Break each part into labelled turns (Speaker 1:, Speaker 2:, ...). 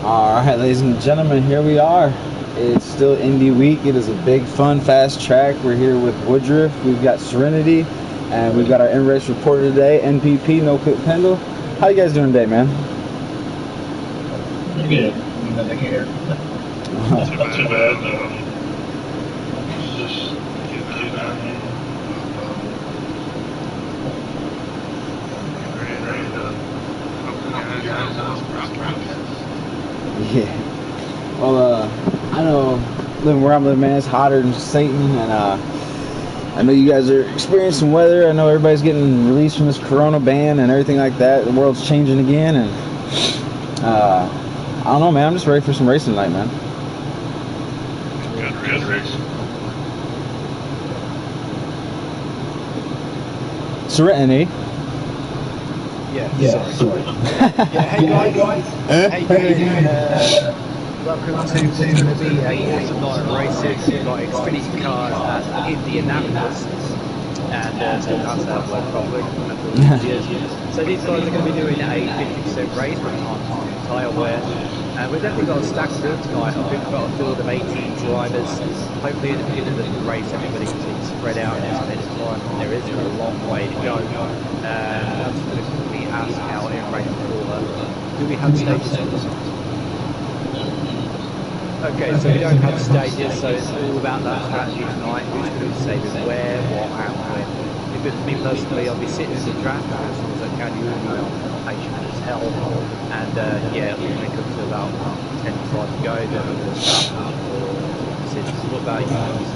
Speaker 1: Alright, ladies and gentlemen, here we are. It's still Indy week. It is a big, fun, fast track. We're here with Woodruff. We've got Serenity, and we've got our in-race reporter today, NPP, No Quit Pendle. How you guys doing today, man?
Speaker 2: Good. Nothing here. Not too bad. Just getting out here. Ready to help the guys out with broadcast.
Speaker 1: Yeah. Well, I know living where I'm living, man, it's hotter than Satan, and I know you guys are experiencing weather. I know everybody's getting released from this Corona ban and everything like that. The world's changing again, and I don't know, man. I'm just ready for some racing tonight, man.
Speaker 2: Good race.
Speaker 1: Serenity.
Speaker 3: Yeah, sorry. Hey guys. How you doing? Welcome to what's going to be a awesome night of racing. We've got Xfinity cars at Indianapolis, and still can't say that word properly. So these guys are going to be doing a 50% race, but can't tyre wear. And we've definitely got a stacked field tonight. I think we've got a field of 18 drivers. Hopefully at the beginning of the race everybody can spread out in as many time. There is a long way to go. That's going to quickly ask our in-race reporter, do we have stages on the side? Okay, so we don't have stages, so it's all about that strategy tonight. Who's going to be saving where, what, and when. Because for me personally, I'll be sitting in the draft as long as I can. You all know I'm patient as hell. And yeah, when it comes to about 10 to 5 to go, then I'm going to start decisions. What about you guys?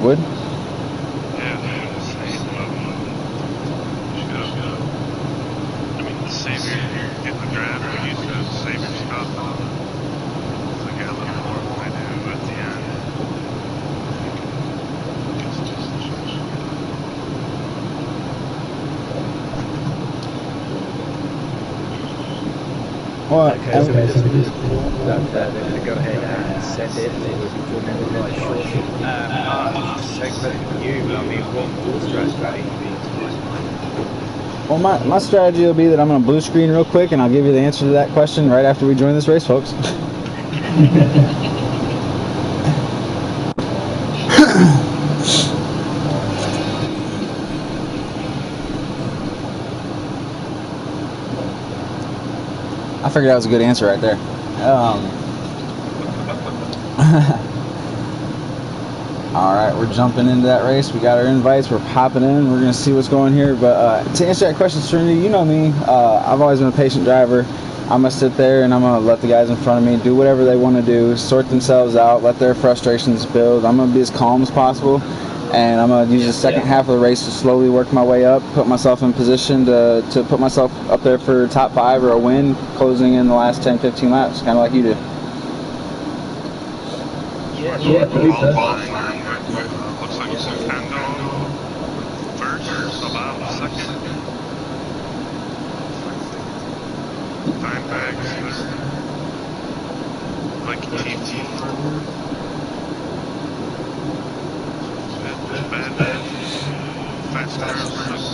Speaker 1: Wood?
Speaker 2: Yeah, the same. I mean, the savior in the draft, we used to save your stuff. So I get a little more than I do at the end.
Speaker 1: Well,
Speaker 3: okay, so we're just going to go ahead and send it. We'll be joining the live shortly. Same question for you. I mean, what your strategy be tonight?
Speaker 1: well, my strategy will be that I'm going to blue screen real quick, and I'll give you the answer to that question right after we join this race, folks. I figured that was a good answer right there. Alright, we're jumping into that race. We got our invites. We're popping in. We're going to see what's going here. But to answer that question, Serenity, you know me. I've always been a patient driver. I'm going to sit there and I'm going to let the guys in front of me do whatever they want to do, sort themselves out, let their frustrations build. I'm going to be as calm as possible. And I'm going to use the second half of the race to slowly work my way up, put myself in position to put myself up there for top 5 or a win, closing in the last 10, 15 laps, kind of like you do.
Speaker 3: Yeah.
Speaker 2: Looks like Nintendo first, about second. Dimebags third. Like TT fourth. Bad fast cars first.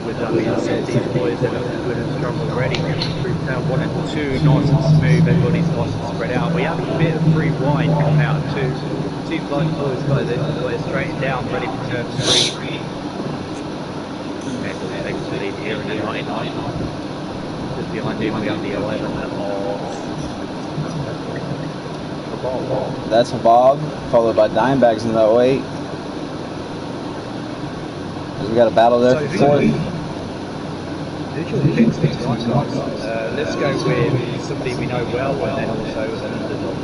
Speaker 3: With that being said, these boys are looking good and strong already. Through turn 1 and 2, nice and smooth, everybody's nice and spread out. We have a bit of free wide coming out of 2. Seems like the boys got it straightened down, ready for turn 3. And we'll take the lead here in the 99. Just behind him we have the 11 of Bob.
Speaker 1: That's Bob, followed by Dimebags in the 08. We got a battle there for fourth.
Speaker 3: Let's go with somebody we know well and then also an underdog.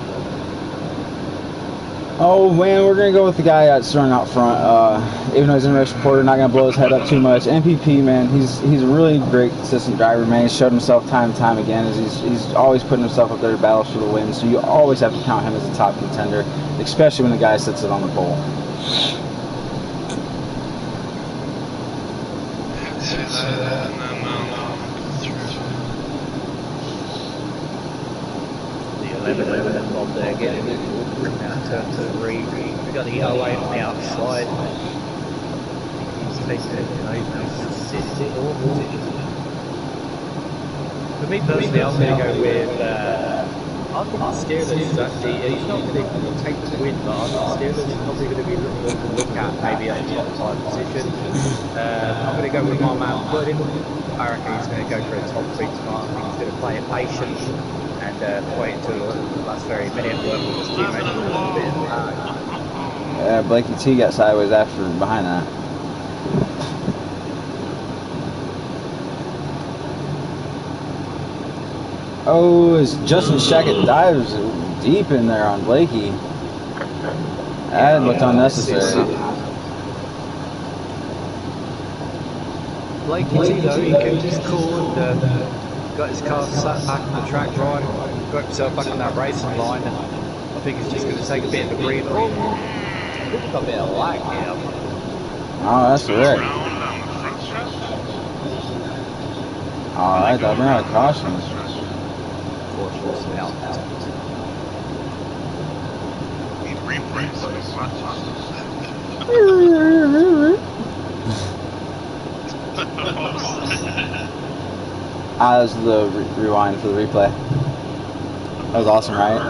Speaker 1: Oh man, we're gonna go with the guy that's running out front. Even though he's an race reporter, not gonna blow his head up too much. NPP, man, he's a really great, consistent driver, man. He's showed himself time and time again. As he's always putting himself up there to battle for the win. So you always have to count him as a top contender, especially when the guy sits it on the pole.
Speaker 2: and then
Speaker 3: The 11 and Bob there getting out turn 3. We've got the 08 on the outside. He's taking it, he's now 64. For me personally, I'm going to go with, I think the Steelers is actually, he's not going to take the win, but I think the Steelers is probably going to be one to look at maybe at the top 5 position. I'm going to go with my man Pudding. I reckon he's going to go for a top 3 tonight. I think he's going to play it patient and wait until the last very minute, work with his teammates a little bit.
Speaker 1: Yeah, Blakey T got sideways after behind that. Oh, as Justin Shackett dives deep in there on Blakey. That looked unnecessary.
Speaker 3: Blakey, though, he came just cool and got his car sat back on the track right, got himself back on that racing line, and I think he's just going to take a bit of a breather. Oh, I think he's got a bit of lag here.
Speaker 1: Oh, that's right. Alright, they'll bring out a caution.
Speaker 3: Unfortunately, out.
Speaker 2: need replays.
Speaker 1: That was the rewind for the replay. That was awesome, right?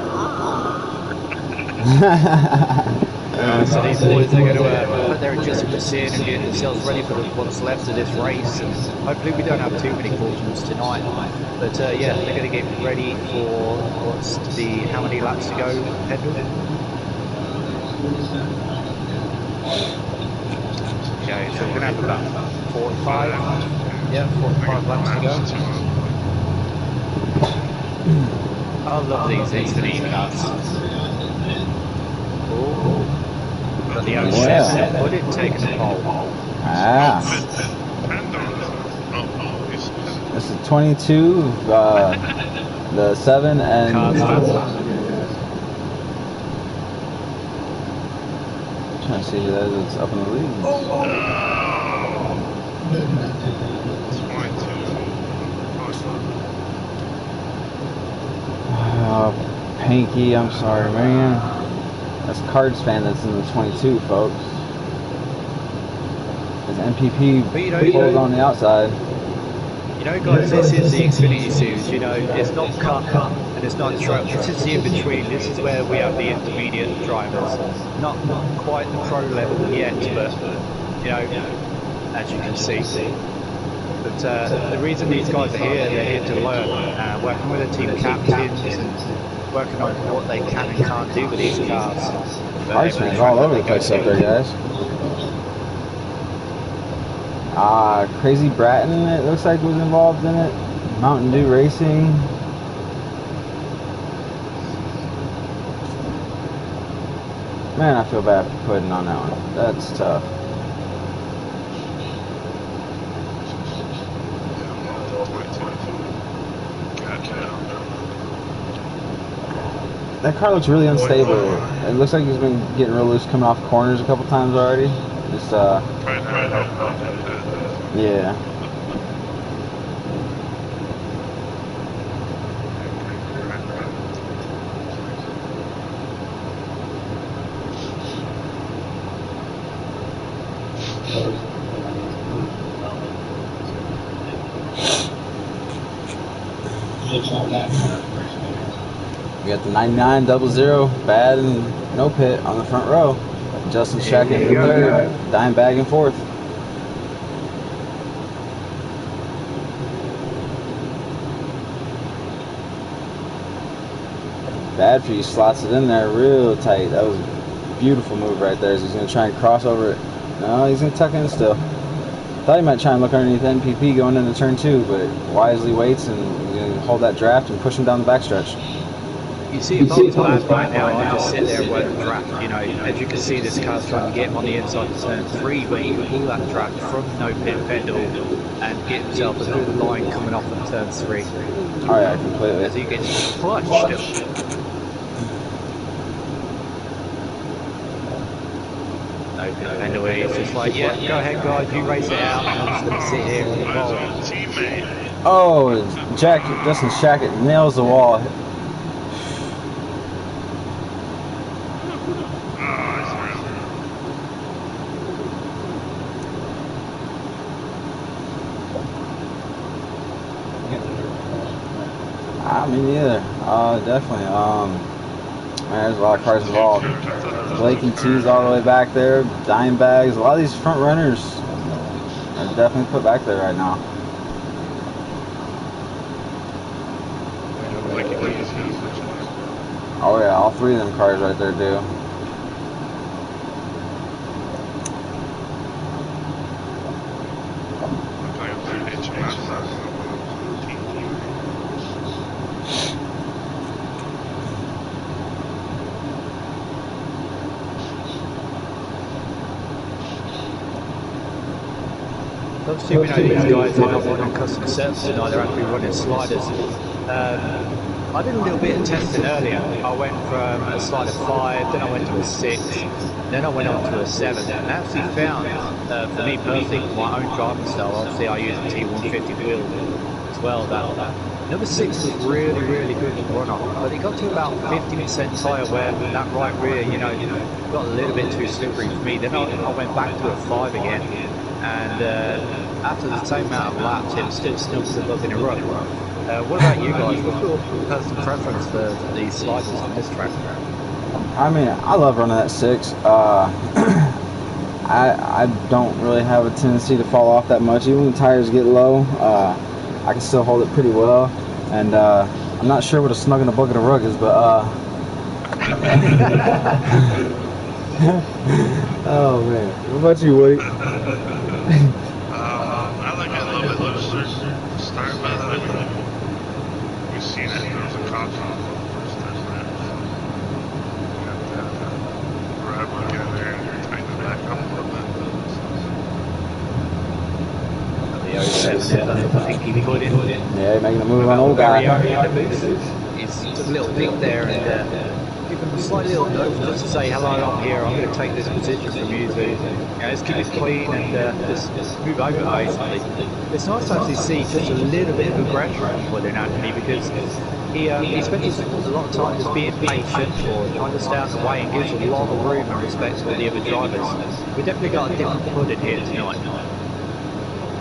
Speaker 3: So these boys are going to put their adjustments in and get themselves ready for what's left of this race. And hopefully we don't have too many cautions tonight. But yeah, they're going to get ready for how many laps to go, Pendle? Okay, so we're going to have about 45. Yeah, 45 laps to go. I love these Xfinity cars. Oh, got the 07, put it, taking the pole.
Speaker 1: Ah. This is 22, the 7 and... I'm trying to see who that is that's up in the lead. Oh, Panky, I'm sorry, man. That's Cards fan that's in the 22, folks. His MPP pulls on the outside.
Speaker 3: You know, guys, this is the Xfinity Series. You know, it's not cut and it's not truck. This is the in-between. This is where we have the intermediate drivers. Not quite the pro level yet, but, you know, as you can see. But the reason these guys are here, they're here to learn, working with the team captains and working on what they can and can't do with these cars.
Speaker 1: Cardsman's all over the place up there, guys. Crazy Bratton, it looks like, was involved in it. Mountain Dew Racing. Man, I feel bad for putting on that one. That's tough. That car looks really unstable. It looks like he's been getting real loose coming off corners a couple times already. Just, yeah. We got the 9900 bad and no pit on the front row. Justin Shackett in third, dime back and forth. Bad for you, slots it in there real tight. That was a beautiful move right there. He's going to try and cross over it. No, he's going to tuck in still. Thought he might try and look underneath NPP going into turn 2, but wisely waits and he's going to hold that draft and push him down the backstretch.
Speaker 3: You see, if I was bad right now, I'd just sit there and work the draft. You know, as you can see, this car's trying to get him on the inside of turn 3, but he can pull that draft from no pit pedal and get himself a good line coming off of turn 3.
Speaker 1: Oh yeah, completely.
Speaker 3: As he gets clutched. open anyway. It's just like, yeah, go ahead, guys, you race it out, and I'm just going to sit here and bowl.
Speaker 2: Teammate.
Speaker 1: Oh, Justin Shackett nails the wall. I mean, neither. Definitely. Man, there's a lot of cars involved. Blake and T's all the way back there. Dime bags. A lot of these front runners are definitely put back there right now. Oh yeah, all three of them cars right there do.
Speaker 3: Obviously, we know these guys are not running custom setups tonight, they're actually running sliders. I did a little bit of testing earlier. I went from a slider 5, then I went to a 6, then I went on to a 7, and I actually found, for me personally, my own driving style, obviously I use a T150 wheel as well, that number 6 was really, really good to run on, but it got to about 50% tyre where that right rear, you know, got a little bit too slippery for me. Then I went back to a 5 again, and after the same amount of laps, it was still bugging a run. What about you guys? What's your personal preference for these sliders on this track?
Speaker 1: I mean, I love running that 6. I don't really have a tendency to fall off that much. Even when the tires get low, I can still hold it pretty well. And I'm not sure what a snug in a bucket of rug is, but oh man, what about you, Woody?
Speaker 2: I like it a little bit looser to start with. I mean, we've seen it. There was a caution on the first time lap. You have to grab one in there and tighten it back up a little bit.
Speaker 3: The 07, that's what I think he put in.
Speaker 1: Yeah, making a move on old guy.
Speaker 3: It's just a little bit there, and give him a slight little note just to say, hello, I'm here, I'm going to take this position from you, so let's keep it clean and just move over, basically. It's nice to actually see just a little bit of aggression with Anthony, because he spends a lot of time just being patient or trying to stay out of the way and gives a lot of room and respect to the other drivers. We've definitely got a different pudding here tonight.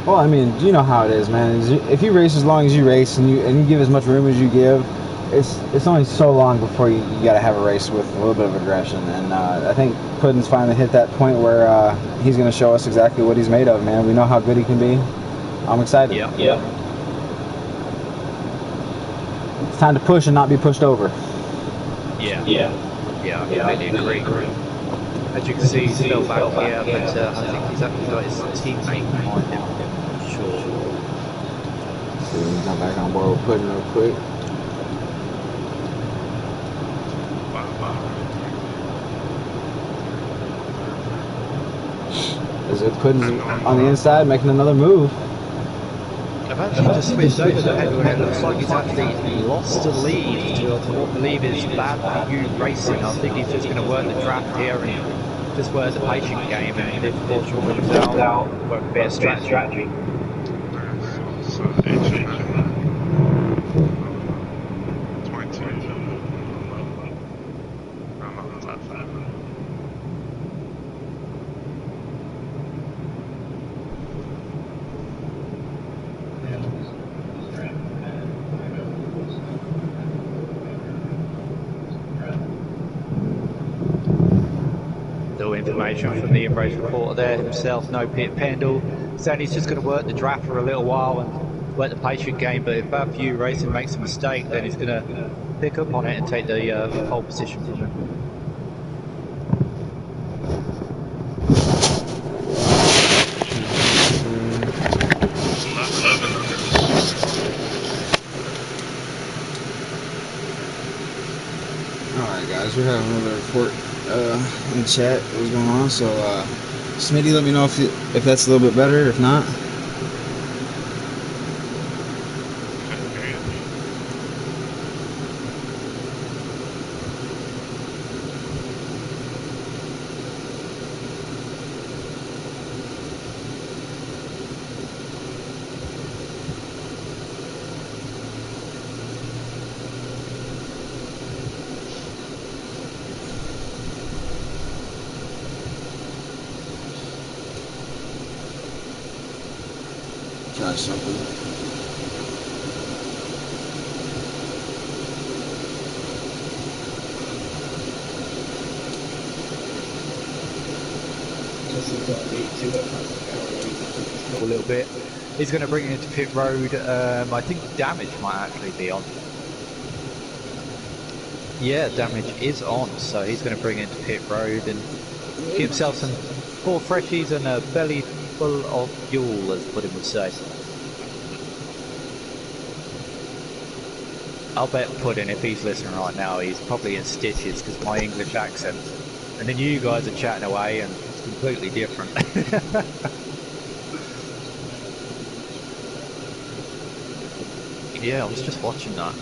Speaker 1: Well, I mean, you know how it is, man. If you race as long as you race and you give as much room as you give, it's only so long before you got to have a race with a little bit of aggression. And I think Puddin's finally hit that point where he's going to show us exactly what he's made of, man. We know how good he can be. I'm excited.
Speaker 3: Yeah.
Speaker 1: It's time to push and not be pushed over.
Speaker 3: Yeah, I completely agree. As you can see, he's still back here, but I think he's actually got his teammate behind him. Sure.
Speaker 1: So we can jump back on board with Puddin real quick. Is it Puddin on the inside making another move?
Speaker 3: I've actually just switched over the head and it looks like he's actually lost the lead to what I believe is bad for you racing. I think he's just going to work the draft here and just work the patient game, and if Portugal comes out, work a bit of strategy. Information from the race reporter there himself, no Pit Pendle, saying he's just going to work the draft for a little while and work the patient game, but if Bad View Racing makes a mistake, then he's going to pick up on it and take the pole position from him.
Speaker 1: Alright guys, we're having another report in the chat what was going on, so Smitty, let me know if that's a little bit better, if not. Got something.
Speaker 3: A little bit. He's going to bring it into pit road. I think damage might actually be on. Yeah, damage is on, so he's going to bring it into pit road and get himself some 4 freshies and a belly full of fuel, as Puddin would say. I'll bet Puddin, if he's listening right now, he's probably in stitches because of my English accent. And then you guys are chatting away and it's completely different. Yeah, I was just watching that.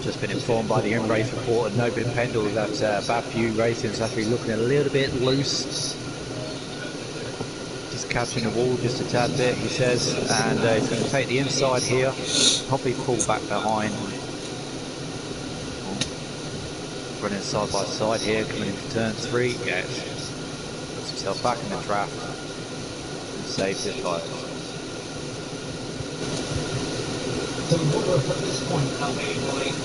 Speaker 3: Just been informed by the in-race reporter, No Bit Pendle, that Bathview Racing is actually looking a little bit loose. Just catching the wall just a tad bit, he says, and he's going to take the inside here, probably pull back behind. Running side by side here, coming into turn 3, yes. Puts himself back in the draft and saves his tyres.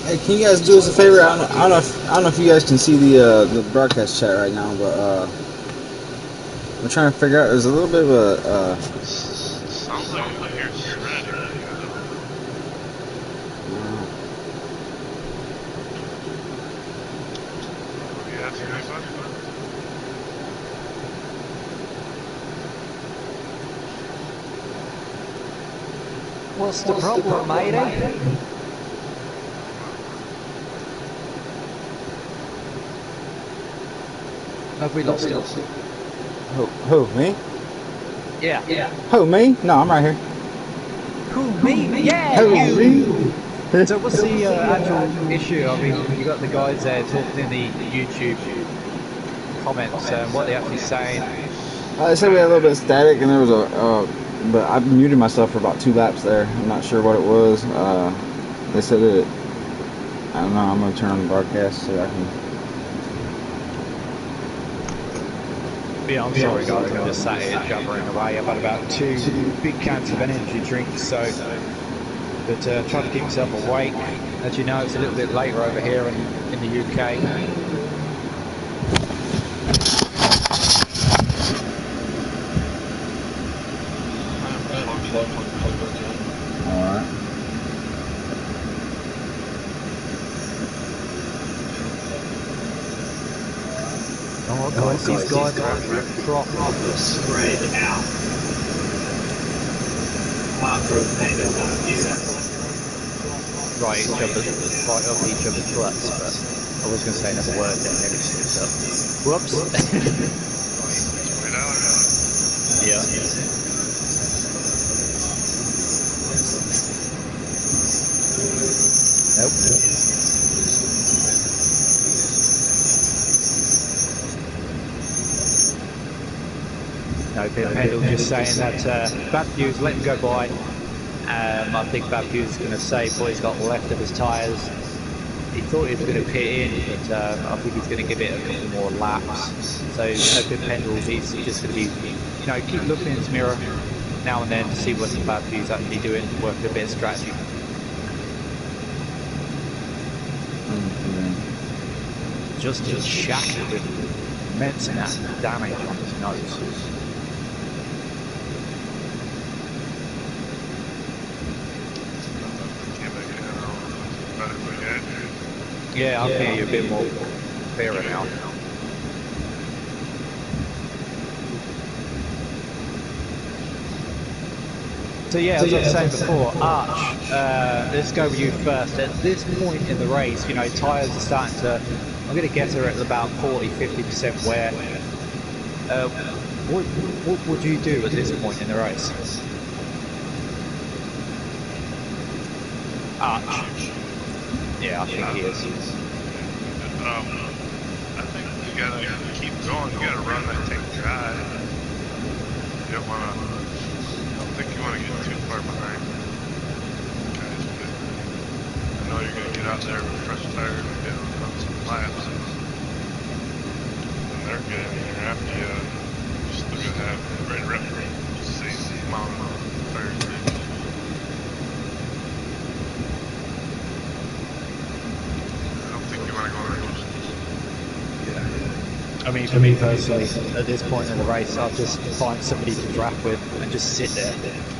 Speaker 1: Hey, can you guys do us a favor? I don't know if you guys can see the broadcast chat right now, but I'm trying to figure out. There's a little bit of a.
Speaker 2: Sounds like you can hear Serenity. What are you asking me about?
Speaker 3: What's the problem, matey? Have we lost it?
Speaker 1: Who, me?
Speaker 3: Yeah.
Speaker 1: Who, me? No, I'm right here.
Speaker 3: Who, me? Yeah,
Speaker 1: Who,
Speaker 3: you!
Speaker 1: me?
Speaker 3: So what's the actual issue? I mean, you got the guys there talking in the YouTube comments, what they actually saying.
Speaker 1: They said we had a little bit of static, and there was but I muted myself for about 2 laps there. I'm not sure what it was. They said it. I don't know. I'm gonna turn on the broadcast so I can.
Speaker 3: Yeah, I'm sorry guys, I'm just sat here jabbering away. I've had about 2 big cans of energy drinks, so but try to keep myself awake. As you know, it's a little bit later over here in the UK.
Speaker 1: Alright.
Speaker 3: Oh guys, these guys are having a drop.
Speaker 4: Spread out.
Speaker 3: Right up each other's butts, but I was going to say another word then, nearly slipped up. Whoops.
Speaker 2: Wait out.
Speaker 3: Yeah. Nope. No, Pendle just saying that Bathview's let him go by. I think Bathview's going to save what he's got left of his tyres. He thought he was going to pit in, but I think he's going to give it a couple more laps. So no Pendle, he's just going to be, you know, keep looking in his mirror now and then to see what Bathview's actually doing, working a bit of strategy. Just a shackle with immense amount of damage on his nose. Yeah, I can hear you a bit more clearer now. So yeah, as I was saying before, Arch, let's go with you first. At this point in the race, you know, tyres are starting to, I'm going to guess they're at about 40–50% wear. What would you do at this point in the race? Arch. Yeah, I think he is.
Speaker 2: I think you gotta keep going. You gotta run that thing dry. You don't wanna. I don't think you want to get too far behind guys, but I know you're going to get out there with fresh tires and get on some laps. And they're getting there after you. You're still going to have right around the same amount of tires each. I don't think you want to go on a ghost.
Speaker 3: I mean, for me personally, at this point in the race, I'll just find somebody to draft with and just sit there.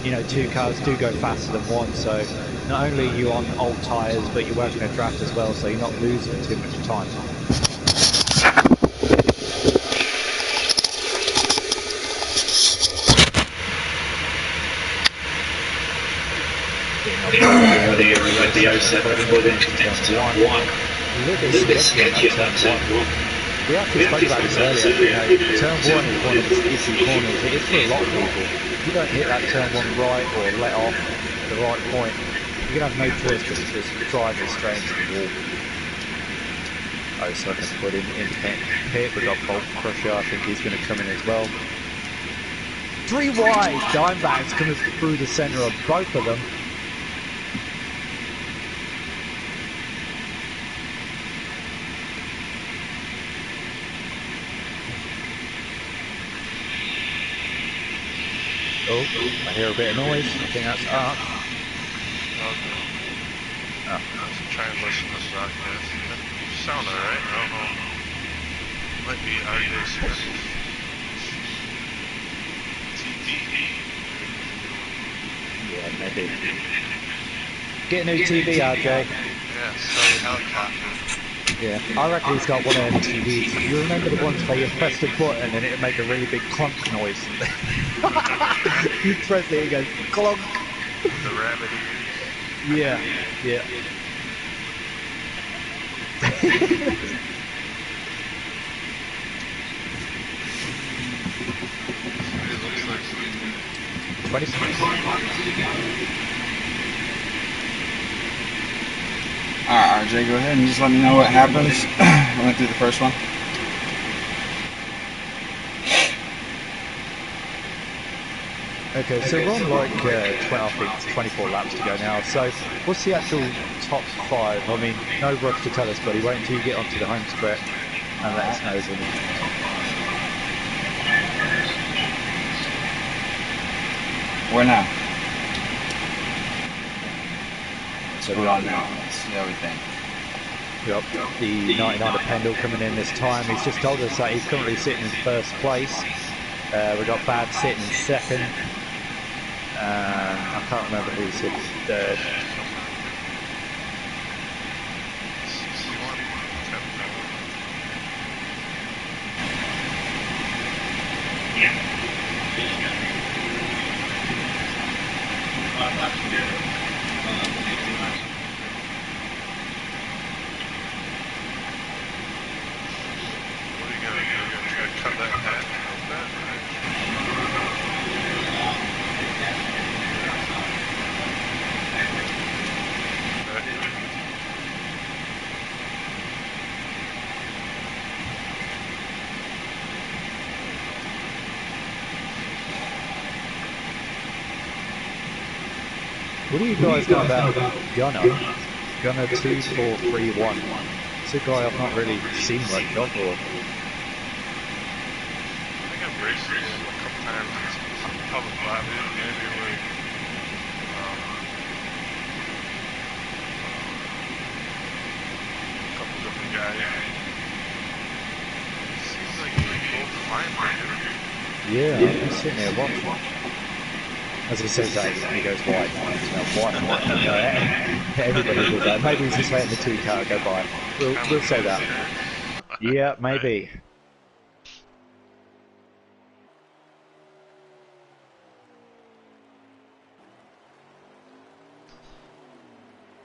Speaker 3: You know, two cars do go faster than one, so not only are you on old tyres, but you're working a draft as well, so you're not losing too much time.
Speaker 4: The 07 footage into turn 1.
Speaker 3: A little bit sketchy on that turn 1. We actually spoke about this earlier. Turn 1 is one of the issue corners. It is for a lot of people. If you don't hit that turn 1 right or let off at the right point, you're going to have no choice but to just drive it straight into the wall. Oh, so I can put in independent pit. We've got Bolt Crusher. I think he's going to come in as well. 3 wide Dimebacks coming through the centre of both of them. Oh, I hear a bit of noise. I think that's Ark.
Speaker 2: Okay.
Speaker 3: Oh.
Speaker 2: Let's try and listen to the broadcast. You sound alright. I don't know. Might be RJ Smith. TV.
Speaker 3: Yeah, maybe. Get a new TV, RJ.
Speaker 2: Yeah, silly helicopter.
Speaker 3: Yeah, I reckon he's got one of them TVs. You remember the ones where you press the button and it'd make a really big clunk noise? You press it, it goes clunk.
Speaker 2: With the rabbit ears.
Speaker 3: Yeah, yeah.
Speaker 2: It looks like
Speaker 3: 26.
Speaker 1: Alright, RJ, go ahead and just let me know what happens. I went through the first one.
Speaker 3: Okay, so we're on like 24 laps to go now. So what's the actual top 5? I mean, no rush to tell us, buddy. Wait until you get onto the home stretch and let us know if anything.
Speaker 1: Where now? So we're on now. Let's see how we think.
Speaker 3: Yep, the 99 Pendle coming in this time. He's just told us that he's currently sitting in first place. We got Bad sitting in second. I can't remember who's in third.
Speaker 2: CC1. What are you gonna do? You're gonna try to cut that in half real bit?
Speaker 3: What do you guys know about Gunner? Gunner 2431. It's a guy I've not really seen much of. Or...
Speaker 2: I think I've raced him a couple times in some public lobbies, maybe with a couple different guys. Seems like a pretty cool climber, dude.
Speaker 3: Yeah, I'm sitting there watching. As he says that, he goes wide. Wide. Everybody does that. Maybe he's just letting the 2 car go by. We'll say that. Yeah, maybe.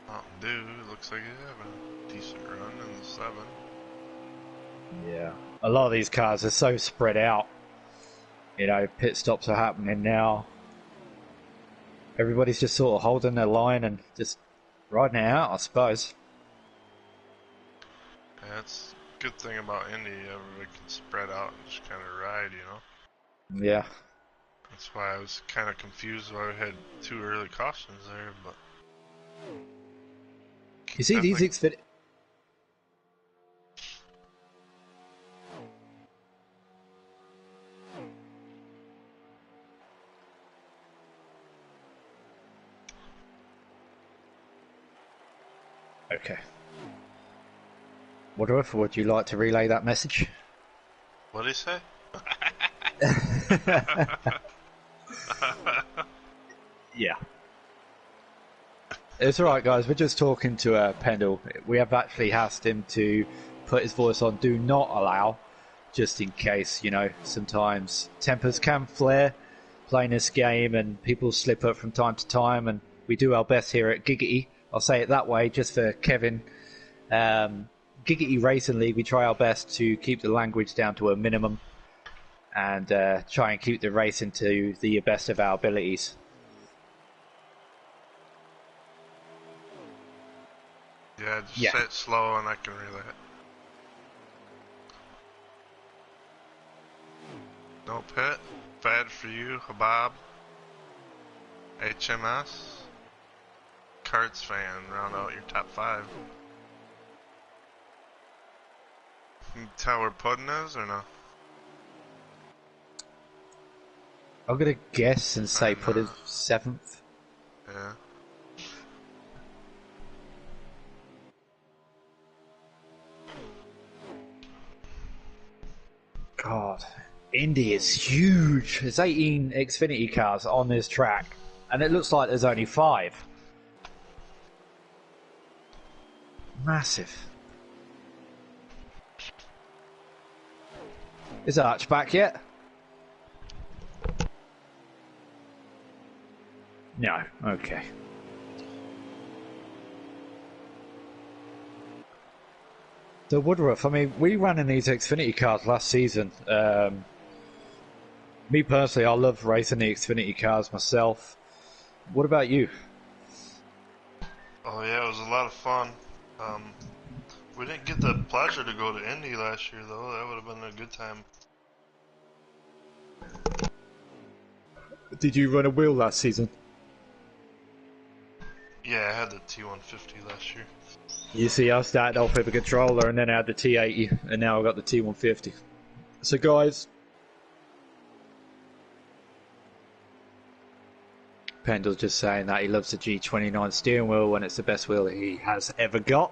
Speaker 2: Mountain Dew looks like you have a decent run in the 7.
Speaker 3: Yeah. A lot of these cars are so spread out. You know, pit stops are happening now. Everybody's just sort of holding their line and just riding it out, I suppose.
Speaker 2: Yeah, that's a good thing about Indy. Everybody can spread out and just kind of ride, you know?
Speaker 3: Yeah.
Speaker 2: That's why I was kind of confused why we had 2 early cautions there, but...
Speaker 3: You see, these Xfinity... Okay. Woodruff, would you like to relay that message?
Speaker 2: What did he say?
Speaker 3: Yeah. It's alright, guys. We're just talking to Pendle. We have actually asked him to put his voice on Do Not Allow, just in case, you know, sometimes tempers can flare playing this game and people slip up from time to time, and we do our best here at Giggity. I'll say it that way, just for Kevin. Giggity Racing League, we try our best to keep the language down to a minimum and try and keep the racing to the best of our abilities.
Speaker 2: Yeah, just say it slow and I can relay it. No pit. Bad for you, Habab. HMS. Cards fan, round out your top 5. Can you tell where Puddin is or no?
Speaker 3: I'm going to guess and say Puddin 7th.
Speaker 2: Yeah.
Speaker 3: God, Indy is huge. There's 18 Xfinity cars on this track, and it looks like there's only 5. Massive. Is Arch back yet? No, okay. So Woodruff, I mean, we ran in these Xfinity cars last season. Me personally, I love racing the Xfinity cars myself. What about you?
Speaker 2: Oh yeah, it was a lot of fun. We didn't get the pleasure to go to Indy last year though. That would have been a good time.
Speaker 3: Did you run a wheel last season?
Speaker 2: Yeah, I had the T150 last year.
Speaker 3: You see, I started off with a controller and then I had the T80 and now I've got the T150. So guys, Pendle's just saying that he loves the G29 steering wheel when it's the best wheel that he has ever got.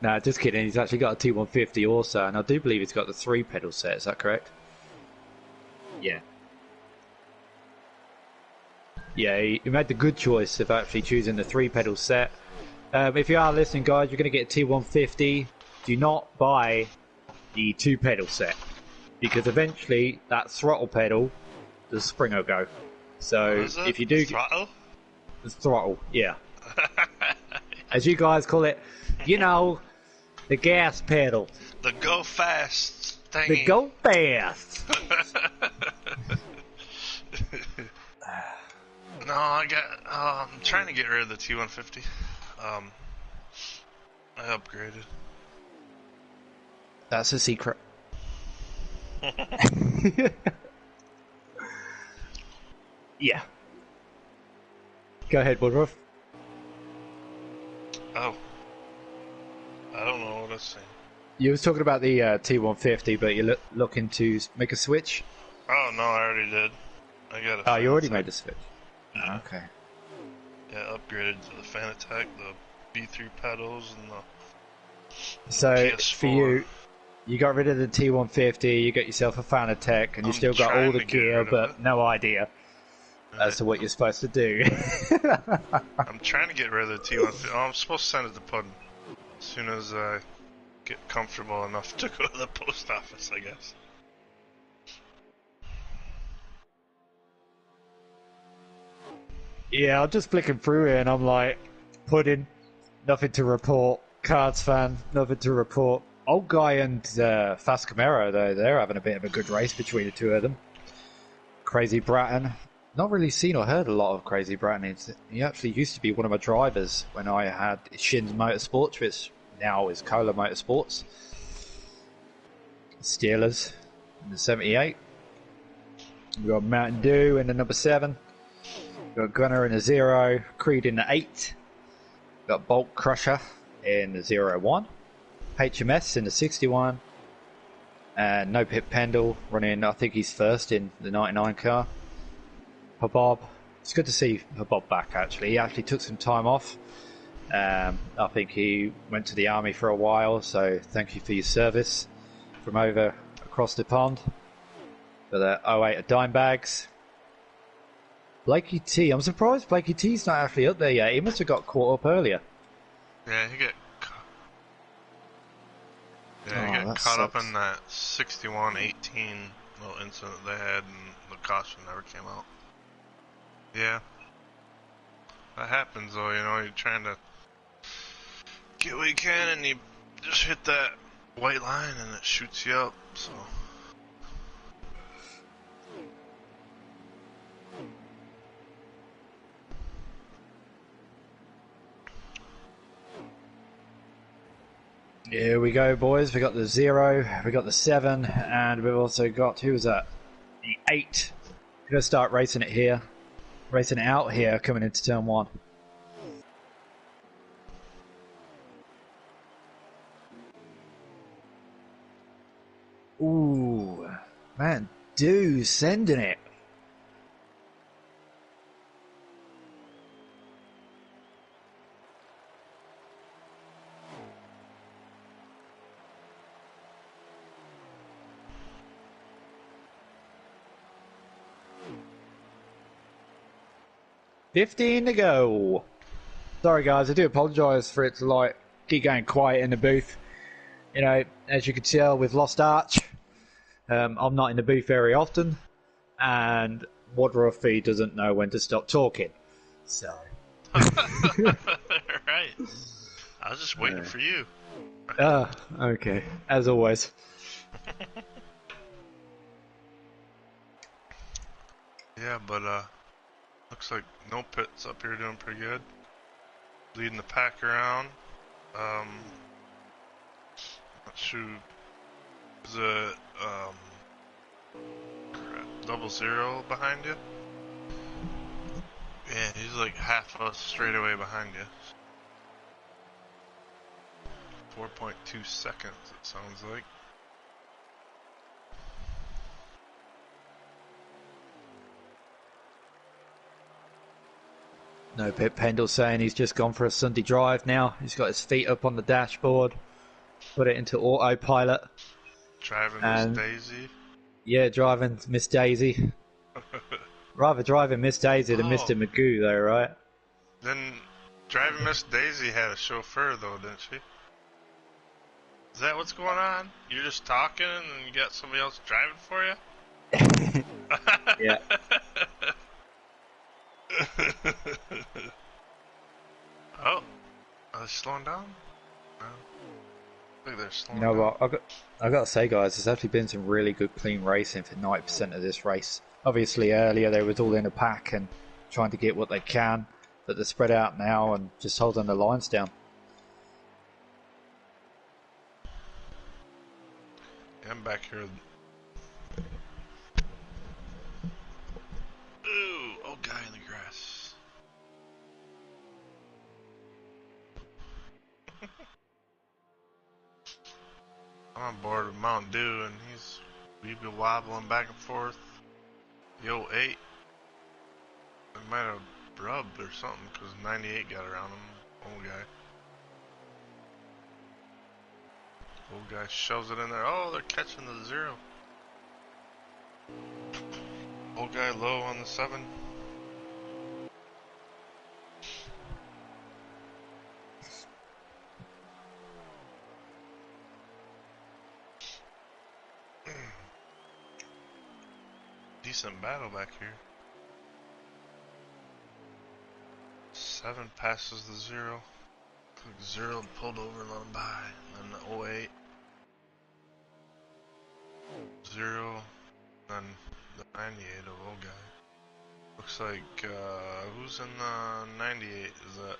Speaker 3: No, just kidding, he's actually got a T150 also, and I do believe he's got the 3 pedal set, is that correct? Yeah. Yeah, he made the good choice of actually choosing the 3 pedal set. If you are listening, guys, you're going to get a T150. Do not buy the 2 pedal set, because eventually that throttle pedal, the spring will go. So if you do
Speaker 2: throttle,
Speaker 3: the throttle, yeah, as you guys call it, you know, the gas pedal,
Speaker 2: the go fast thingy.
Speaker 3: The go fast.
Speaker 2: No, I'm trying to get rid of the T150. I upgraded.
Speaker 3: That's a secret. Yeah. Go ahead, Woodruff.
Speaker 2: Oh. I don't know what I was saying.
Speaker 3: You was talking about the T150, but you're looking to make a switch?
Speaker 2: Oh, no, I already did. I got it.
Speaker 3: Oh, you already made the switch?
Speaker 2: Yeah.
Speaker 3: Okay.
Speaker 2: Yeah, upgraded to the Fanatec, the B3 pedals, and the
Speaker 3: So,
Speaker 2: PS4.
Speaker 3: for you, you got rid of the T150, you got yourself a Fanatec, and you still got all the gear, but no idea as to what you're supposed to do.
Speaker 2: I'm trying to get rid of the T150. Oh, I'm supposed to send it to Puddin as soon as I get comfortable enough to go to the post office, I guess.
Speaker 3: Yeah, I'm just flicking through here and I'm like, Puddin, nothing to report. Cards fan, nothing to report. Old Guy and Fast Camaro, though, they're having a bit of a good race between the two of them. Crazy Bratton. Not really seen or heard a lot of Crazy Bratton. He actually used to be one of my drivers when I had Shins Motorsports, which now is Cola Motorsports. Steelers in the 78. We've got Mountain Dew in the number 7. We've got Gunner in the 0. Creed in the 8. We've got Bolt Crusher in the 01. HMS in the 61. And No Pit Pendle running, I think he's first in the 99 car. Habab. It's good to see Habab back, actually. He actually took some time off. I think he went to the army for a while, so thank you for your service from over across the pond. For the 08 of Dime Bags. Blakey T. I'm surprised Blakey T's not actually up there yet. He must have got caught up earlier.
Speaker 2: Yeah, he got caught up in that 61-18 little incident they had, and the caution never came out. Yeah. That happens though, you're trying to get what you can and you just hit that white line and it shoots you up, so.
Speaker 3: Here we go, boys. We got the 0, we got the 7, and we've also got, who was that? The 8. We're going to start racing it here. Racing it out here, coming into turn 1. Ooh, man, dude, sending it. $15 to go. Sorry guys, I do apologise for it to keep going quiet in the booth. As you can tell with Lost Arch, I'm not in the booth very often, and Woodruffy doesn't know when to stop talking. So.
Speaker 2: Right. I was just waiting for you.
Speaker 3: Okay. As always.
Speaker 2: Yeah, but looks like No Pit's up here doing pretty good. Leading the pack around. Not sure. Is it crap, 00 behind you? Yeah, he's like half a straight away behind you. 4.2 seconds, it sounds like.
Speaker 3: No Pit Pendle saying he's just gone for a Sunday drive now. He's got his feet up on the dashboard, put it into autopilot.
Speaker 2: Driving Miss Daisy.
Speaker 3: Yeah, driving Miss Daisy. Rather driving Miss Daisy than Mr. Magoo, though, right?
Speaker 2: Then driving Miss Daisy had a chauffeur, though, didn't she? Is that what's going on? You're just talking and you got somebody else driving for you?
Speaker 3: Yeah.
Speaker 2: Oh, are they slowing down? No. I think they're slowing
Speaker 3: You know
Speaker 2: down.
Speaker 3: what? I've got to say, guys, there's actually been some really good clean racing for 90% of this race. Obviously, earlier they was all in a pack and trying to get what they can, but they're spread out now and just holding the lines down.
Speaker 2: Yeah, I'm back here. Ooh, old guy in the grass. I'm on board with Mountain Dew, and we've been wobbling back and forth. The 08, I might have rubbed or something because 98 got around him. Old guy. Old guy shoves it in there. Oh, they're catching the 0. Old guy low on the 7. Decent battle back here. 7 passes the 0. 0 pulled over and let him by. And then the 08. 0. Then the 98 of old guy. Looks like, who's in the 98? Is that?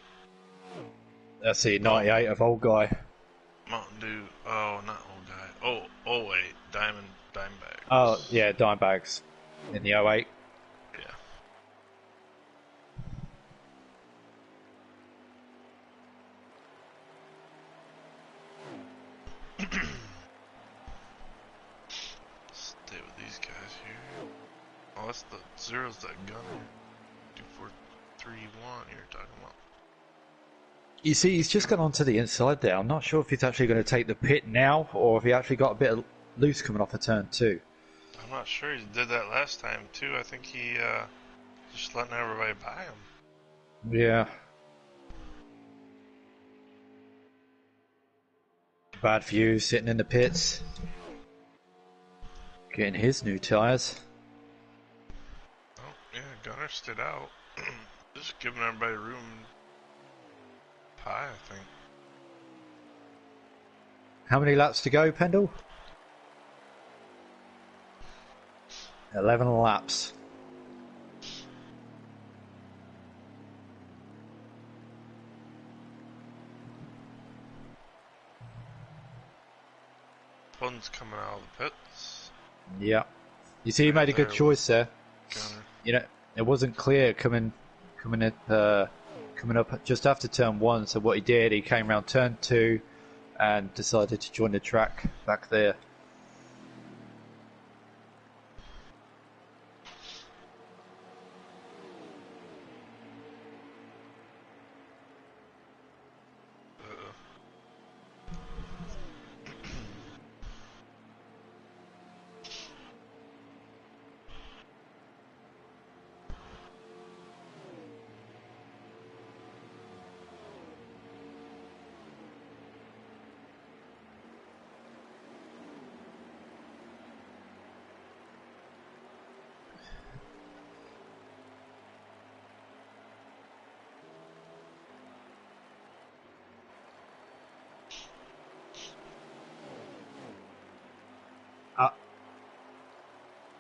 Speaker 3: That's the 98 of old guy.
Speaker 2: Mountain Dew. Oh, not old guy. Oh, 08. Dime Bag.
Speaker 3: Oh, yeah, Dime Bags.
Speaker 5: in the 08.
Speaker 2: Yeah. Stay with these guys here. Oh, that's the zero's that gunner. 2431 you're talking about.
Speaker 5: You see, he's just gone onto the inside there. I'm not sure if he's actually going to take the pit now or if he actually got a bit of loose coming off a turn 2.
Speaker 2: I'm not sure. He did that last time too. I think he just letting everybody by him.
Speaker 5: Yeah. Bad for you, sitting in the pits. Getting his new tyres.
Speaker 2: Oh, yeah, Gunner stood out. Just giving everybody room. High, I think.
Speaker 5: How many laps to go, Pendle? 11 laps.
Speaker 2: One's coming out of the pits.
Speaker 5: Yeah. You see, he made a good choice there.
Speaker 2: Gunner.
Speaker 5: You know, it wasn't clear coming up just after turn 1. So what he did, he came around turn 2 and decided to join the track back there.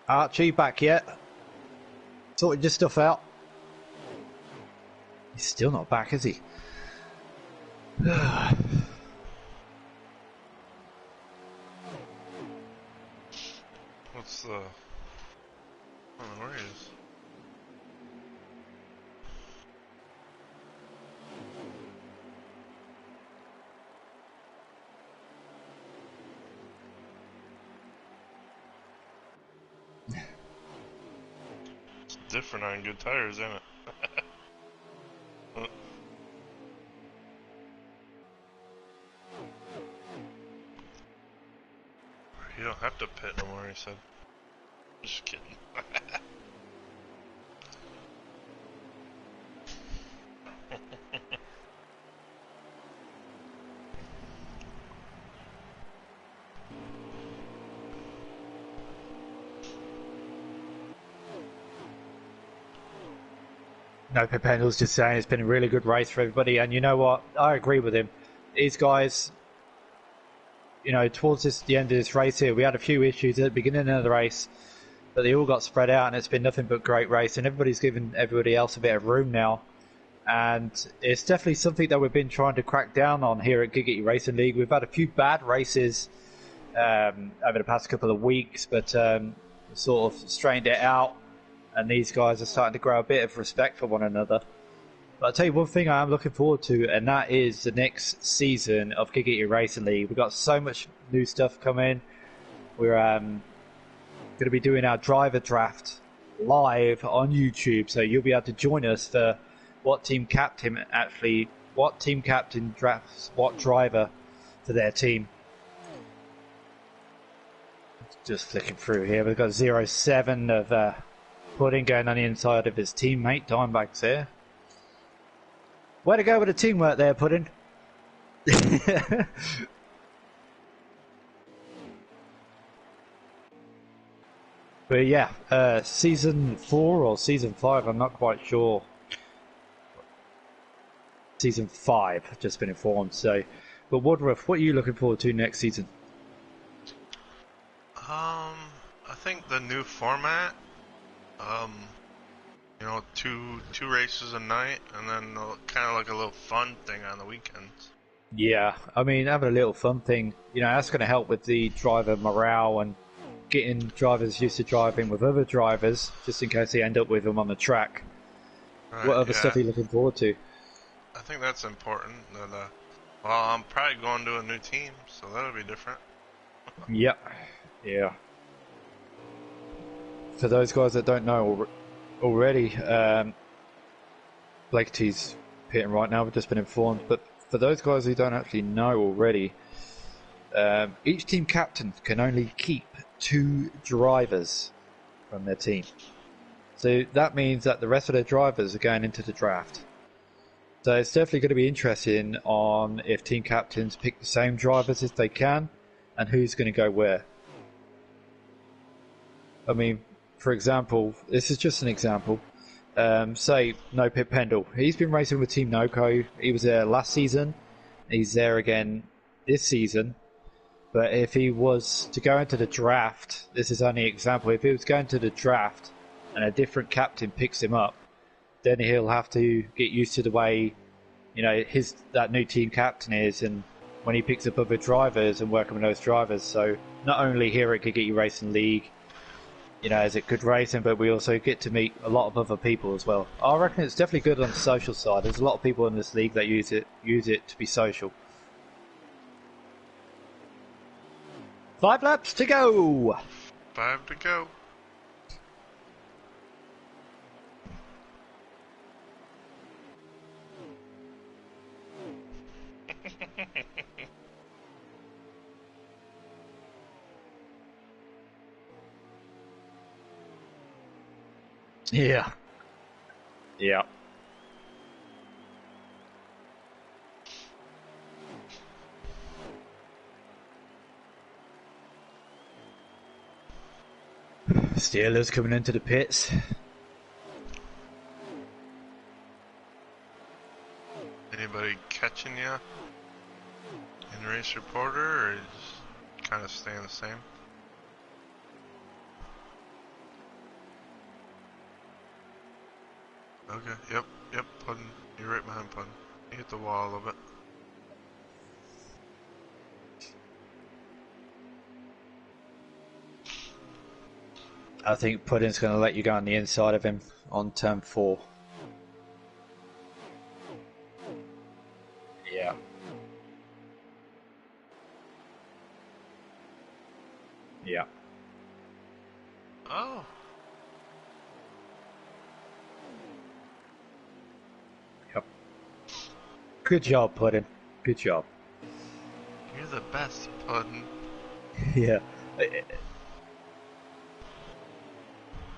Speaker 5: Archie, back yet? Sorted your stuff out? He's still not back, is he?
Speaker 2: What's the... I don't know where he is. It's different on good tires, isn't it? You don't have to pit no more, he said. Just kidding.
Speaker 5: No, Pendle's just saying it's been a really good race for everybody, and you know what? I agree with him. These guys, you know, towards the end of this race here, we had a few issues at the beginning of the race, but they all got spread out, and it's been nothing but great race, and everybody's given everybody else a bit of room now, and it's definitely something that we've been trying to crack down on here at Giggity Racing League. We've had a few bad races over the past couple of weeks, but sort of straightened it out. And these guys are starting to grow a bit of respect for one another. But I'll tell you one thing I am looking forward to, and that is the next season of Giggity Racing League. We've got so much new stuff coming. We're going to be doing our driver draft live on YouTube, so you'll be able to join us for what team captain drafts what driver for their team. Just flicking through here, we've got 07 of Pudding going on the inside of his teammate, Dimebag's there. Way to go with the teamwork there, Pudding. But yeah, season 4 or season 5, I'm not quite sure. Season 5, I've just been informed. So, but Woodruff, what are you looking forward to next season?
Speaker 2: I think the new format. You know, two races a night, and then kind of like a little fun thing on the weekends.
Speaker 5: Yeah, I mean, having a little fun thing, you know, that's going to help with the driver morale and getting drivers used to driving with other drivers, just in case they end up with them on the track.
Speaker 2: Right,
Speaker 5: What other
Speaker 2: yeah.
Speaker 5: stuff are you looking forward to?
Speaker 2: I think that's important. That, well, I'm probably going to a new team, so that'll be different.
Speaker 5: Yep. Yeah. For those guys that don't know already, Blake T's pitting right now. We've just been informed. But for those guys who don't actually know already, each team captain can only keep 2 drivers from their team. So that means that the rest of their drivers are going into the draft. So it's definitely going to be interesting on if team captains pick the same drivers if they can, and who's going to go where. I mean, for example, this is just an example. Say No Pit Pendle. He's been racing with Team Noco. He was there last season. He's there again this season. But if he was to go into the draft, this is only an example. If he was going to the draft and a different captain picks him up, then he'll have to get used to the way, that new team captain is, and when he picks up other drivers and working with those drivers. So not only here it could get you racing league, as it good racing, but we also get to meet a lot of other people as well. I reckon it's definitely good on the social side. There's a lot of people in this league that use it to be social. 5 laps to go.
Speaker 2: 5 to go.
Speaker 5: Yeah. Yeah. Steelers coming into the pits.
Speaker 2: Anybody catching you in Race Reporter, or just kind of staying the same? Okay, yep, Puddin'. You're right behind Puddin'. You hit the wall a little bit.
Speaker 5: I think Puddin's going to let you go on the inside of him on turn 4. Yeah. Yeah.
Speaker 2: Oh.
Speaker 5: Yep. Good job, Puddin. Good job.
Speaker 2: You're the best, Puddin'.
Speaker 5: Yeah.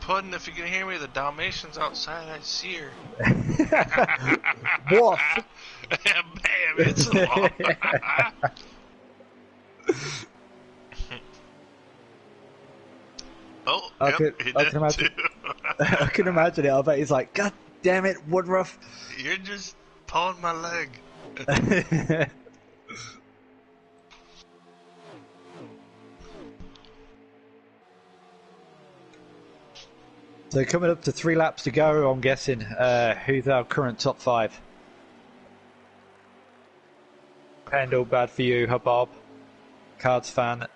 Speaker 2: Puddin', if you can hear me, the Dalmatian's outside. I see her.
Speaker 5: Woof.
Speaker 2: Bam! It's long. Oh,
Speaker 5: I
Speaker 2: yep,
Speaker 5: could-
Speaker 2: he
Speaker 5: I
Speaker 2: did
Speaker 5: can imagine-
Speaker 2: too.
Speaker 5: I can imagine it. I bet he's like, God damn it, Woodruff.
Speaker 2: You're just pulling my leg.
Speaker 5: So coming up to 3 laps to go, I'm guessing. Who's our current top 5? Pendle, bad for you, Hubbub, Cards fan,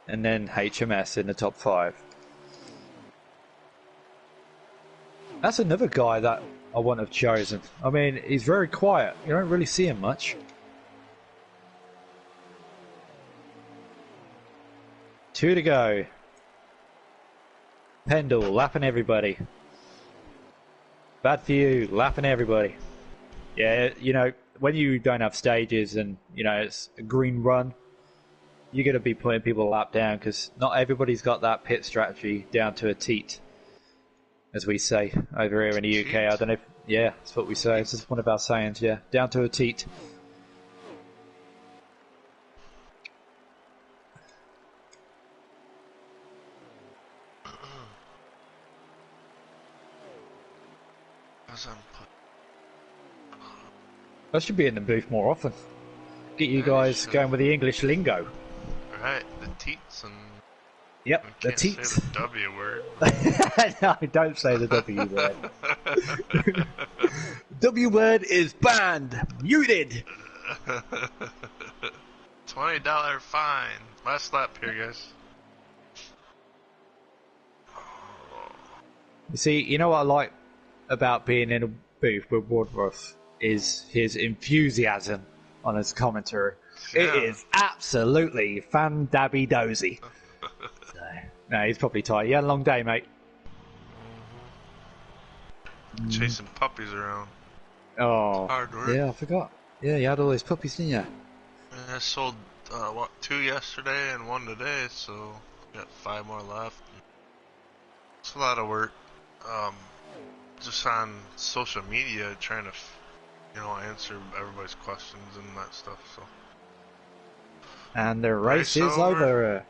Speaker 5: and then HMS in the top 5. That's another guy that I wouldn't have chosen. I mean, he's very quiet. You don't really see him much. 2 to go. Pendle, lapping everybody. Bad for you, lapping everybody. Yeah, when you don't have stages and, it's a green run, you're going to be putting people a lap down because not everybody's got that pit strategy down to a teat, as we say over here in the UK. I don't know if, yeah, that's what we say. It's just one of our sayings, yeah. Down to a teat. I should be in the booth more often. Get you guys going with the English lingo.
Speaker 2: Right, the teats and...
Speaker 5: Yep,
Speaker 2: we
Speaker 5: the
Speaker 2: can't
Speaker 5: teats.
Speaker 2: say the W word.
Speaker 5: No, don't say the W word. W word is banned. Muted.
Speaker 2: $20 fine. Last lap here, guys.
Speaker 5: You see, you know what I like about being in a booth with Woodruff is his enthusiasm on his commentary.
Speaker 2: Yeah.
Speaker 5: It is absolutely fan-dabby-dozy. No, he's probably tired. He had a long day, mate.
Speaker 2: Chasing puppies around.
Speaker 5: Oh,
Speaker 2: Hard work.
Speaker 5: yeah, I forgot. Yeah, you had all those puppies, didn't you?
Speaker 2: And I sold, 2 yesterday and 1 today, so got 5 more left. It's a lot of work. Just on social media, trying to, answer everybody's questions and that stuff. So.
Speaker 5: And the race is
Speaker 2: over.
Speaker 5: over.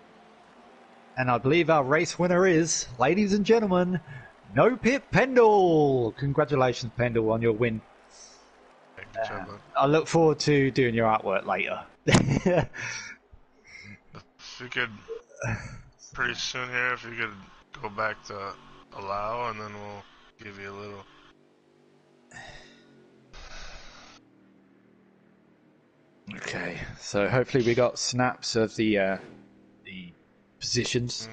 Speaker 5: And I believe our race winner is, ladies and gentlemen, No Pit Pendle. Congratulations, Pendle, on your win.
Speaker 2: Good job, bud.
Speaker 5: I look forward to doing your artwork later.
Speaker 2: If you could, pretty soon here, if you could go back to allow, and then we'll give you a little.
Speaker 5: Okay, so hopefully we got snaps of the positions.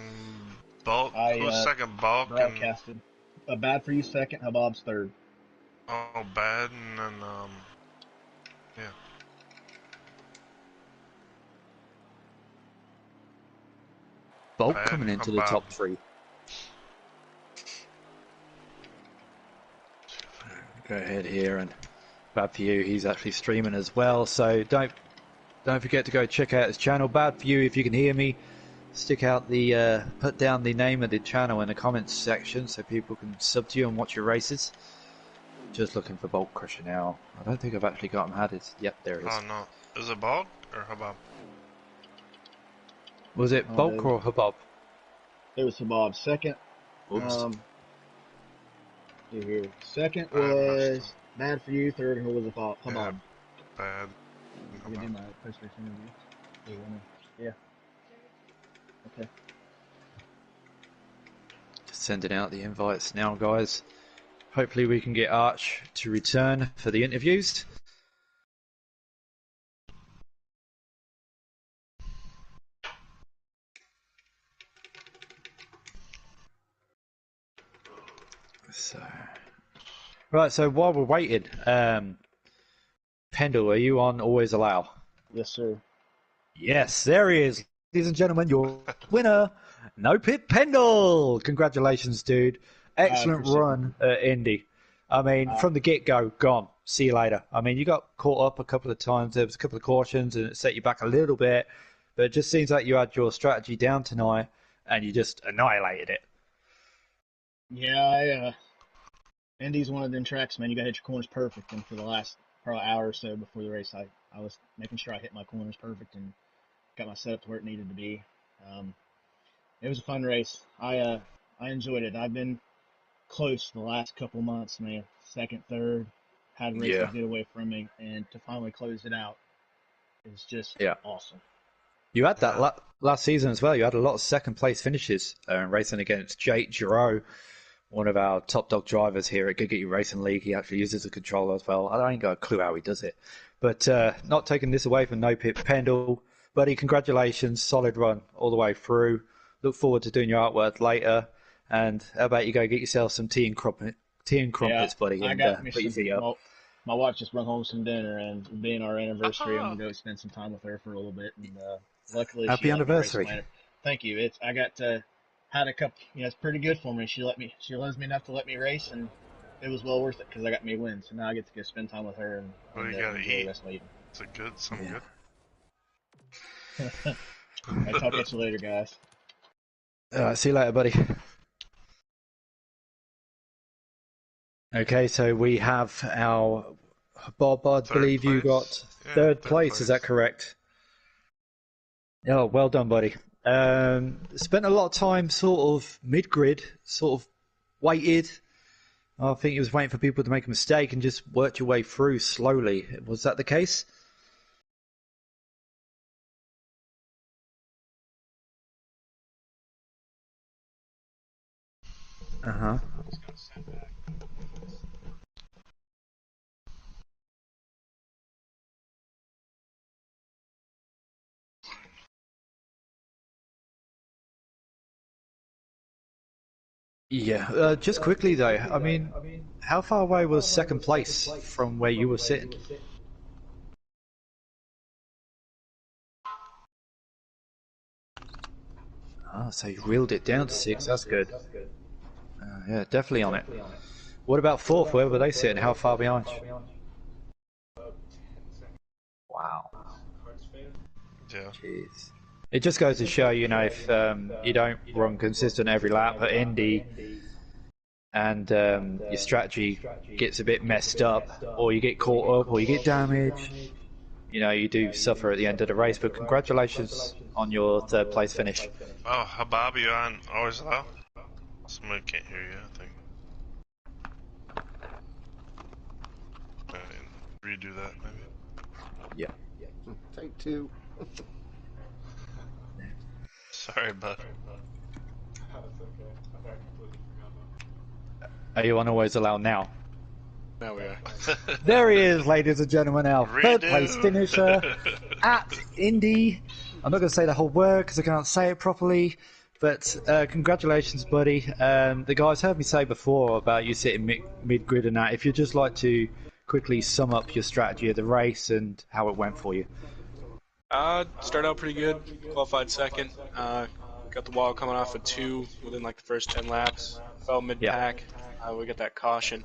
Speaker 2: Bulk, who's second? Bulk and
Speaker 6: broadcasted. Bad for you second, Habab's third.
Speaker 2: oh, bad, and then yeah.
Speaker 5: Bulk
Speaker 2: Bad,
Speaker 5: coming into the
Speaker 2: Habab.
Speaker 5: top 3. Go ahead here, and Bad for You, he's actually streaming as well, so don't forget to go check out his channel. Bad for You, if you can hear me, stick out the put down the name of the channel in the comments section so people can sub to you and watch your races. Just looking for Bulk Crusher now. I don't think I've actually got him added. Yep, there it is.
Speaker 2: Oh no, is it Bulk or Habab?
Speaker 5: Was it Bulk or Habab?
Speaker 6: It was Habab. Second.
Speaker 5: Oops.
Speaker 6: See here. Second
Speaker 2: I messed
Speaker 6: was
Speaker 2: up.
Speaker 6: Bad for You. Third was Habab.
Speaker 2: Yeah, bad.
Speaker 6: I can do my post-race interview. Yeah. Okay.
Speaker 5: Just sending out the invites now, guys. Hopefully we can get Arch to return for the interviews. So, right, so while we're waiting, Pendle, are you on Always Allow?
Speaker 6: Yes, sir.
Speaker 5: Yes, there he is. Ladies and gentlemen, your winner, No Pit Pendle. Congratulations, dude. Excellent
Speaker 6: appreciate
Speaker 5: run at Indy. I mean, from the get-go, gone. See you later. I mean, you got caught up a couple of times. There was a couple of cautions, and it set you back a little bit. But it just seems like you had your strategy down tonight, and you just annihilated it.
Speaker 6: Yeah, Indy's one of them tracks, man. You got to hit your corners perfect. And for the last probably hour or so before the race, I was making sure I hit my corners perfect and got my setup to where it needed to be. It was a fun race. I enjoyed it. I've been close the last couple months, man. Second, third, had races get away from me, and to finally close it out is just awesome.
Speaker 5: You had that last season as well. You had a lot of second-place finishes racing against Jake Giroux, one of our top dog drivers here at Good Get You Racing League. He actually uses a controller as well. I ain't got a clue how he does it. But not taking this away from No Pit Pendle. Buddy, congratulations. Solid run all the way through. Look forward to doing your artwork later. And how about you go get yourself some tea and crumpets, buddy,
Speaker 6: I
Speaker 5: and
Speaker 6: got me
Speaker 5: put your feet up.
Speaker 6: My wife just brought home some dinner, and being our anniversary, I'm gonna go spend some time with her for a little bit. And luckily,
Speaker 5: Happy
Speaker 6: she let me race
Speaker 5: anniversary.
Speaker 6: plan it. Thank you. I got had a couple. It's pretty good for me. She loves me enough to let me race, and it was well worth it because I got me a win. So now I get to go spend time with her and,
Speaker 2: What do you gotta
Speaker 6: enjoy
Speaker 2: eat?
Speaker 6: the rest of my evening.
Speaker 2: It's a good, something good.
Speaker 6: I'll talk to you later, guys.
Speaker 5: See you later, buddy. Okay, so we have our Bob. I believe you got third place. Is that correct? Oh, well done, buddy. Spent a lot of time sort of mid-grid, sort of waited. I think he was waiting for people to make a mistake and just worked your way through slowly. Was that the case? Uh-huh. Yeah, just quickly though, I mean, how far away was second place from where you were sitting? Oh, so you reeled it down to 6, that's good. Yeah, definitely on it. What about fourth? Where were they sitting? How far behind? Wow.
Speaker 2: Yeah.
Speaker 5: Jeez. It just goes to show, you know, if you don't run consistent every lap at Indy and your strategy gets a bit messed up, or you get caught up, or you get damaged, you know, you do suffer at the end of the race. But congratulations on your third place finish.
Speaker 2: Oh, Habab, you on always low? Somebody can't hear you, I think. Redo that, maybe.
Speaker 5: Yeah.
Speaker 7: Take two.
Speaker 2: Sorry, bud.
Speaker 5: Are you on always allowed now?
Speaker 8: Now we are.
Speaker 5: There he is, ladies and gentlemen, our third place
Speaker 2: Redo.
Speaker 5: finisher at Indy. I'm not going to say the whole word because I can't say it properly, but congratulations, buddy. The guys heard me say before about you sitting mid-grid and that. If you'd just like to quickly sum up your strategy of the race and how it went for you.
Speaker 8: Started out pretty good. Qualified second. Got the wall coming off of 2 within like the first 10 laps. Fell mid-pack. We got that caution.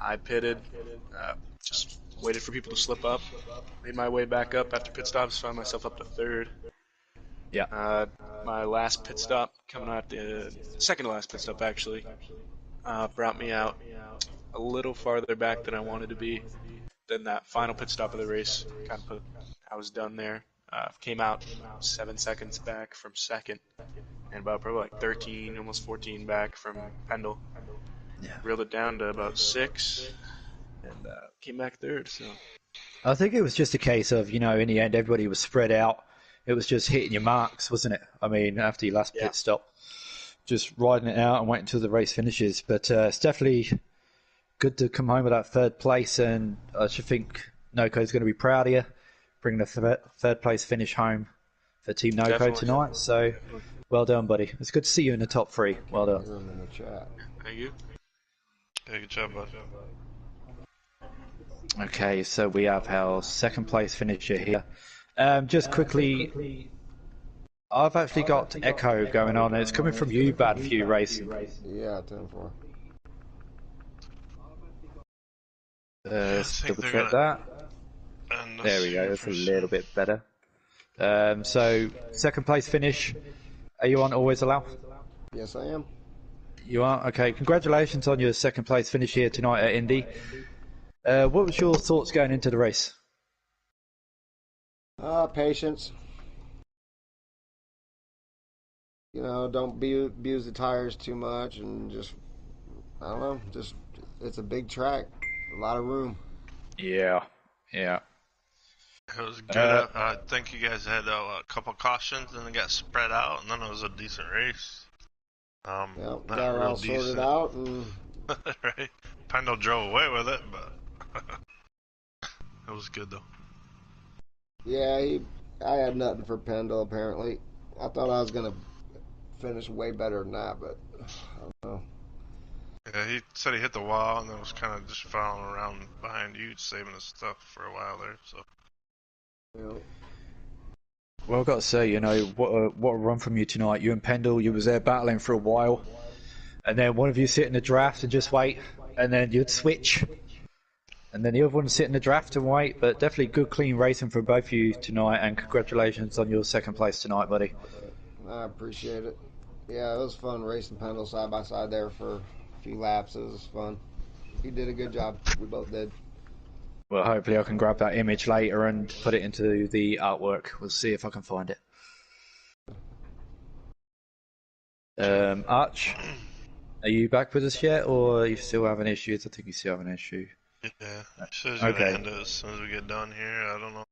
Speaker 8: I pitted. Just waited for people to slip up. Made my way back up after pit stops. Found myself up to third.
Speaker 5: Yeah.
Speaker 8: My last pit stop, coming out the second to last pit stop actually, brought me out a little farther back than I wanted to be. Then that final pit stop of the race kind of I was done there. Came out 7 seconds back from second, and about probably like 13, almost 14 back from Pendle.
Speaker 5: Yeah.
Speaker 8: Reeled it down to about 6, and came back third. So
Speaker 5: I think it was just a case of, you know, in the end, everybody was spread out. It was just hitting your marks, wasn't it? I mean, after your last pit stop, just riding it out and waiting until the race finishes. But it's definitely good to come home with that third place, and I should think Noco's going to be proud of you, bringing the third place finish home for Team Noco
Speaker 8: Definitely.
Speaker 5: tonight. So, well done, buddy. It's good to see you in the top 3. Well done.
Speaker 7: In the chat.
Speaker 8: thank you.
Speaker 2: Yeah, good job, bud.
Speaker 5: Okay, so we have our second place finisher here. Just quickly, I've actually got echo going on. It's coming from you, Bad Few Racing.
Speaker 7: Yeah, 10-4.
Speaker 5: Let's
Speaker 2: I think
Speaker 5: double
Speaker 2: they're
Speaker 5: check
Speaker 2: gonna
Speaker 5: that.
Speaker 2: end
Speaker 5: There
Speaker 2: us
Speaker 5: we go,
Speaker 2: here
Speaker 5: that's a
Speaker 2: pretty
Speaker 5: little
Speaker 2: soon.
Speaker 5: bit better. So, second place finish. Are you on Always Allow?
Speaker 7: Yes, I am.
Speaker 5: You are? Okay, congratulations on your second place finish here tonight at Indy. What was your thoughts going into the race?
Speaker 7: Patience. You know, don't abuse the tires too much, and just, I don't know, just, it's a big track, a lot of room.
Speaker 5: Yeah.
Speaker 2: It was good. I think you guys had a couple cautions, and it got spread out, and then it was a decent race.
Speaker 7: Yeah,
Speaker 2: Not
Speaker 7: got it
Speaker 2: real
Speaker 7: all
Speaker 2: decent.
Speaker 7: sorted out, and
Speaker 2: right? Pendle drove away with it, but it was good though.
Speaker 7: yeah, I had nothing for Pendle apparently. I thought I was gonna finish way better than that, but I don't know.
Speaker 2: Yeah, he said he hit the wall and then was kind of just following around behind you, saving his stuff for a while there. So
Speaker 7: You know,
Speaker 5: Well, I've got to say, you know, what a run from you tonight. You and Pendle, you was there battling for a while, and then one of you sit in the draft and just wait, and then you'd switch, and then the other one would sit in the draft and wait. But definitely good, clean racing for both of you tonight, and congratulations on your second place tonight, buddy.
Speaker 7: I appreciate it. Yeah, it was fun racing Pendle side by side there for a few laps. It was fun. He did a good job. We both did.
Speaker 5: Well, hopefully I can grab that image later and put it into the artwork. We'll see if I can find it. Arch, are you back with us yet, or are you still having issues? I think you still have an issue.
Speaker 2: yeah, he says he's gonna
Speaker 5: Okay.
Speaker 2: end it as soon as we get done here. I don't know.